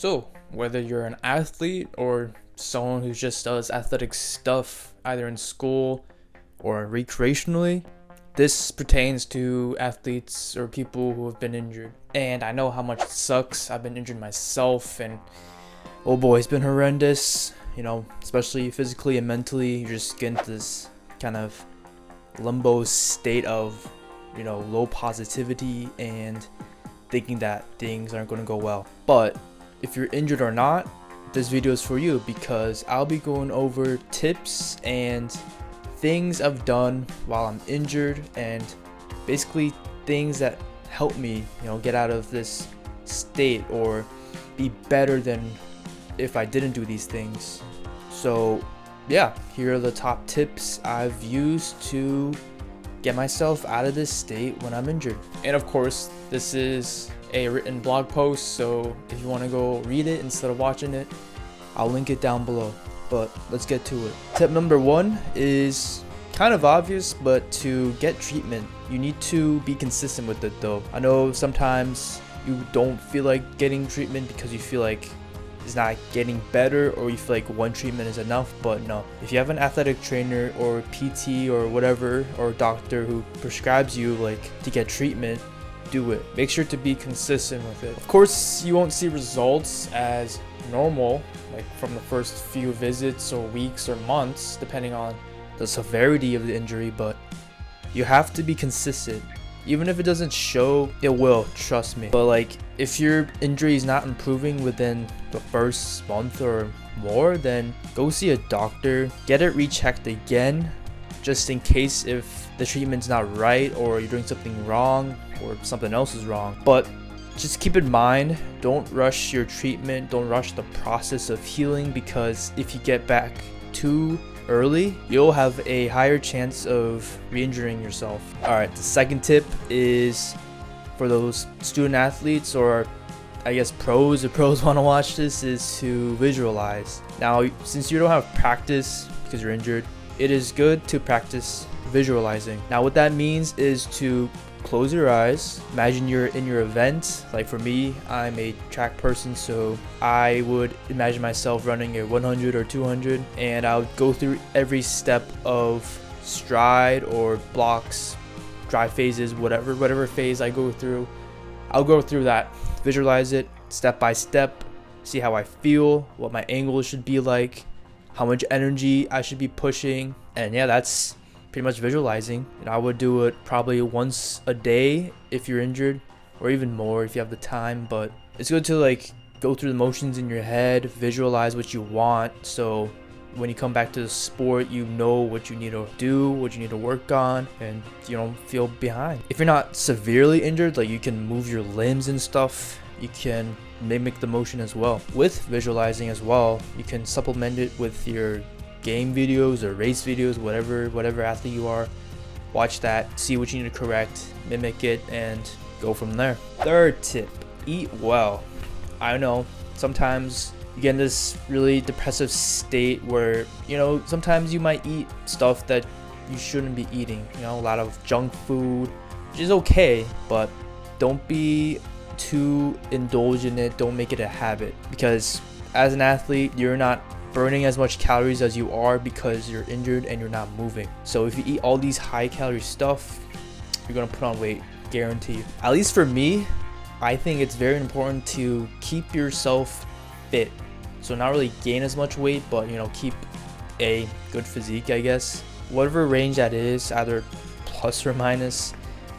So, whether you're an athlete or someone who just does athletic stuff either in school or recreationally, this pertains to athletes or people who have been injured. And I know how much it sucks. I've been injured myself, and oh boy, it's been horrendous. Especially physically and mentally. You just get into this kind of limbo state of, low positivity and thinking that things aren't going to go well. But if you're injured or not, this video is for you, because I'll be going over tips and things I've done while I'm injured, and basically things that help me, get out of this state or be better than if I didn't do these things. So yeah, here are the top tips I've used to get myself out of this state when I'm injured. And of course, this is a written blog post, so if you want to go read it instead of watching it, I'll link it down below. But let's get to it. Tip number 1 is kind of obvious, but to get treatment, you need to be consistent with it though. I know sometimes you don't feel like getting treatment because you feel like it's not getting better, or you feel like one treatment is enough. But no, if you have an athletic trainer or PT or whatever, or doctor who prescribes you to get treatment, do it. Make sure to be consistent with it. Of course, you won't see results as normal, from the first few visits or weeks or months, depending on the severity of the injury, but you have to be consistent. Even if it doesn't show, it will, trust me. But if your injury is not improving within the first month or more, then go see a doctor, get it rechecked again, just in case if the treatment's not right, or you're doing something wrong, or something else is wrong. But just keep in mind, don't rush your treatment, don't rush the process of healing, because if you get back too early, you'll have a higher chance of re-injuring yourself. Alright, the second tip is for those student athletes, or I guess pros, if pros want to watch this, is to visualize. Now, since you don't have practice because you're injured, it is good to practice visualizing. Now, what that means is to close your eyes, imagine you're in your event. For me, I'm a track person, so I would imagine myself running a 100 or 200, and I would go through every step of stride or blocks, drive phases, whatever phase I go through, I'll go through that, visualize it step by step, see how I feel, what my angle should be like, how much energy I should be pushing. And yeah, that's pretty much visualizing. And I would do it probably once a day if you're injured, or even more if you have the time. But it's good to go through the motions in your head, visualize what you want, so when you come back to the sport, you know what you need to do, what you need to work on, and you don't feel behind. If you're not severely injured, you can move your limbs and stuff, you can mimic the motion as well. With visualizing as well, you can supplement it with your game videos or race videos, whatever athlete you are. Watch that, see what you need to correct, mimic it, and go from there. Third tip, eat well. I know sometimes you get in this really depressive state where sometimes you might eat stuff that you shouldn't be eating, a lot of junk food, which is okay, but don't be too indulged in it. Don't make it a habit, because as an athlete, you're not burning as much calories as you are because you're injured and you're not moving. So if you eat all these high calorie stuff, you're gonna put on weight, guarantee. At least for me, I think it's very important to keep yourself fit. So not really gain as much weight, but keep a good physique, I guess. Whatever range that is, either plus or minus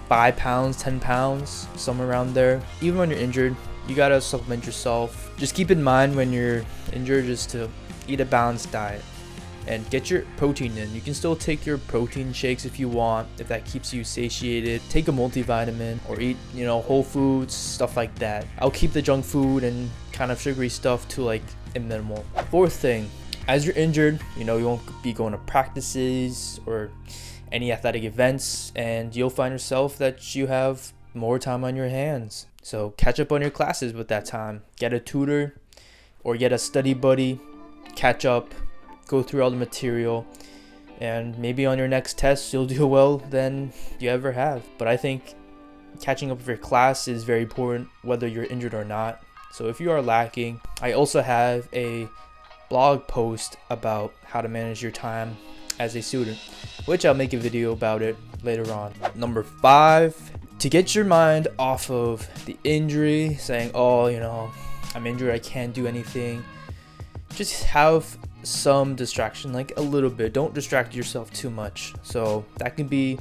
5 pounds, 10 pounds, somewhere around there. Even when you're injured, you gotta supplement yourself. Just keep in mind when you're injured, just to eat a balanced diet and get your protein in. You can still take your protein shakes if you want, if that keeps you satiated. Take a multivitamin, or eat whole foods, stuff like that. I'll keep the junk food and kind of sugary stuff to a minimal. Fourth thing, as you're injured, you won't be going to practices or any athletic events, and you'll find yourself that you have more time on your hands. So catch up on your classes with that time. Get a tutor or get a study buddy, catch up, go through all the material, and maybe on your next test you'll do well than you ever have. But I think catching up with your class is very important, whether you're injured or not. So if you are lacking, I also have a blog post about how to manage your time as a student, which I'll make a video about it later on. Number 5, to get your mind off of the injury, saying, oh, I'm injured, I can't do anything. Just have some distraction, like a little bit. Don't distract yourself too much. So that can be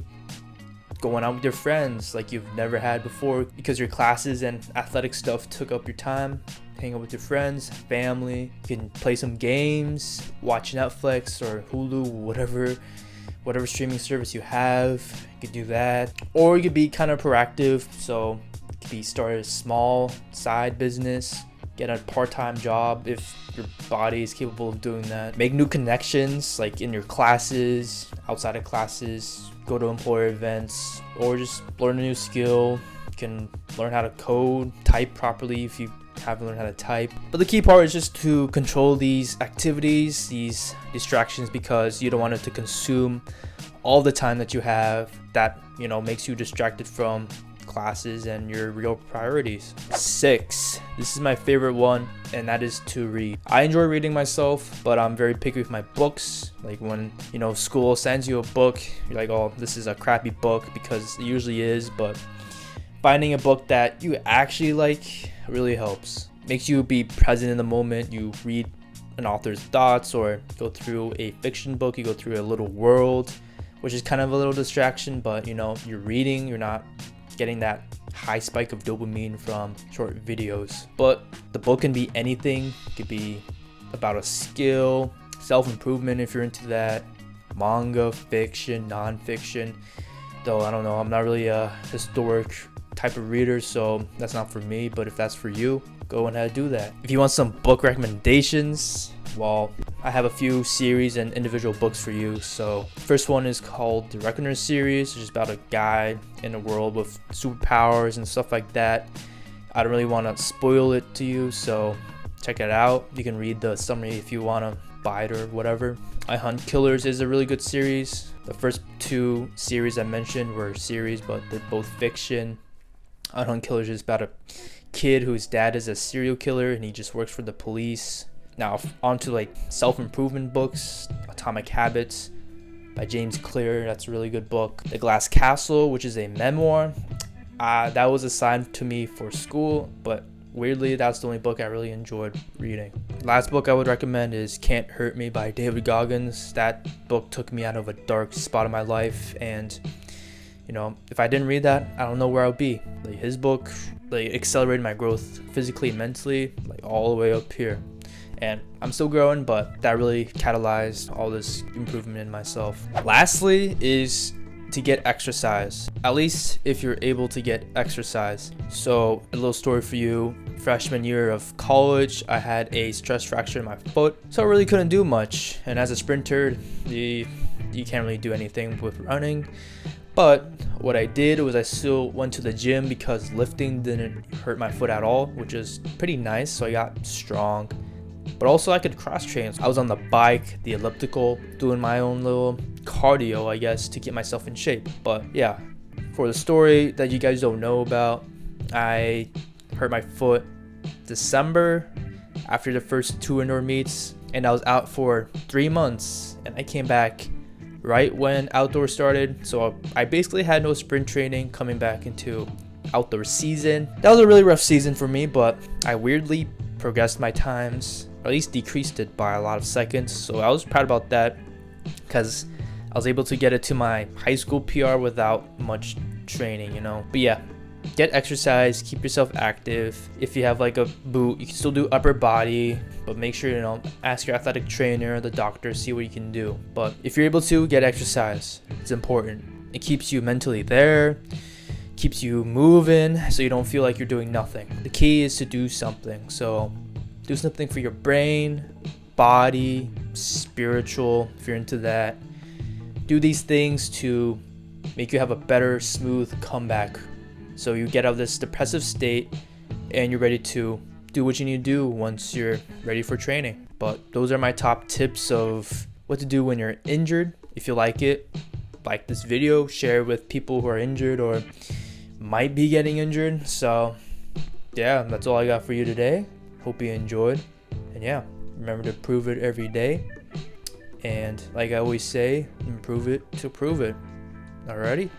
going out with your friends like you've never had before because your classes and athletic stuff took up your time. Hang out with your friends, family. You can play some games, watch Netflix or Hulu, whatever streaming service you have. You could do that. Or you could be kind of proactive. So you could be start a small side business, get a part-time job if your body is capable of doing that. Make new connections like in your classes, outside of classes, go to employer events, or just learn a new skill. You can learn how to code, type properly if you haven't learned how to type. But the key part is just to control these activities, these distractions, because you don't want it to consume all the time that you have that, makes you distracted from classes and your real priorities. 6, this is my favorite one, and that is to read. I enjoy reading myself, but I'm very picky with my books. Like when school sends you a book, you're like, oh, this is a crappy book, because it usually is, but finding a book that you actually like really helps. Makes you be present in the moment. You read an author's thoughts or go through a fiction book, you go through a little world, which is kind of a little distraction, but you're reading, you're not getting that high spike of dopamine from short videos. But the book can be anything. It could be about a skill, self-improvement if you're into that, manga, fiction, non-fiction. Though I don't know, I'm not really a historic type of reader, so that's not for me. But if that's for you, go ahead and do that. If you want some book recommendations, well, I have a few series and individual books for you. So first one is called the Reckoner series, which is about a guy in a world with superpowers and stuff like that. I don't really want to spoil it to you, so check it out. You can read the summary if you want to buy it or whatever. I Hunt Killers is a really good series. The first 2 series I mentioned were series, but they're both fiction. I Hunt Killers is about a kid whose dad is a serial killer and he just works for the police. Now on to like self-improvement books. Atomic Habits by James Clear, that's a really good book. The Glass Castle, which is a memoir, that was assigned to me for school, but weirdly that's the only book I really enjoyed reading. Last book I would recommend is Can't Hurt Me by David Goggins. That book took me out of a dark spot in my life, and if I didn't read that, I don't know where I would be. Like his book accelerated my growth physically and mentally, all the way up here. And I'm still growing, but that really catalyzed all this improvement in myself. Lastly is to get exercise, at least if you're able to get exercise. So a little story for you. Freshman year of college, I had a stress fracture in my foot, so I really couldn't do much. And as a sprinter, you can't really do anything with running. But what I did was I still went to the gym because lifting didn't hurt my foot at all, which is pretty nice. So I got strong, but also I could cross train. I was on the bike, the elliptical, doing my own little cardio, I guess, to get myself in shape. But yeah, for the story that you guys don't know about, I hurt my foot December after the first 2 indoor meets, and I was out for 3 months, and I came back right when outdoor started. So I basically had no sprint training coming back into outdoor season. That was a really rough season for me, but I weirdly progressed my times, or at least decreased it by a lot of seconds. So I was proud about that because I was able to get it to my high school PR without much training, But yeah, get exercise, keep yourself active. If you have like a boot, you can still do upper body, but make sure, ask your athletic trainer, the doctor, see what you can do. But if you're able to get exercise, it's important. It keeps you mentally there, keeps you moving, so you don't feel like you're doing nothing. The key is to do something. So do something for your brain, body, spiritual, if you're into that. Do these things to make you have a better, smooth comeback. So you get out of this depressive state and you're ready to do what you need to do once you're ready for training. But those are my top tips of what to do when you're injured. If you like this video, share it with people who are injured or might be getting injured. So yeah, that's all I got for you today. Hope you enjoyed. And yeah, remember to prove it every day. And like I always say, improve it to prove it. Alrighty?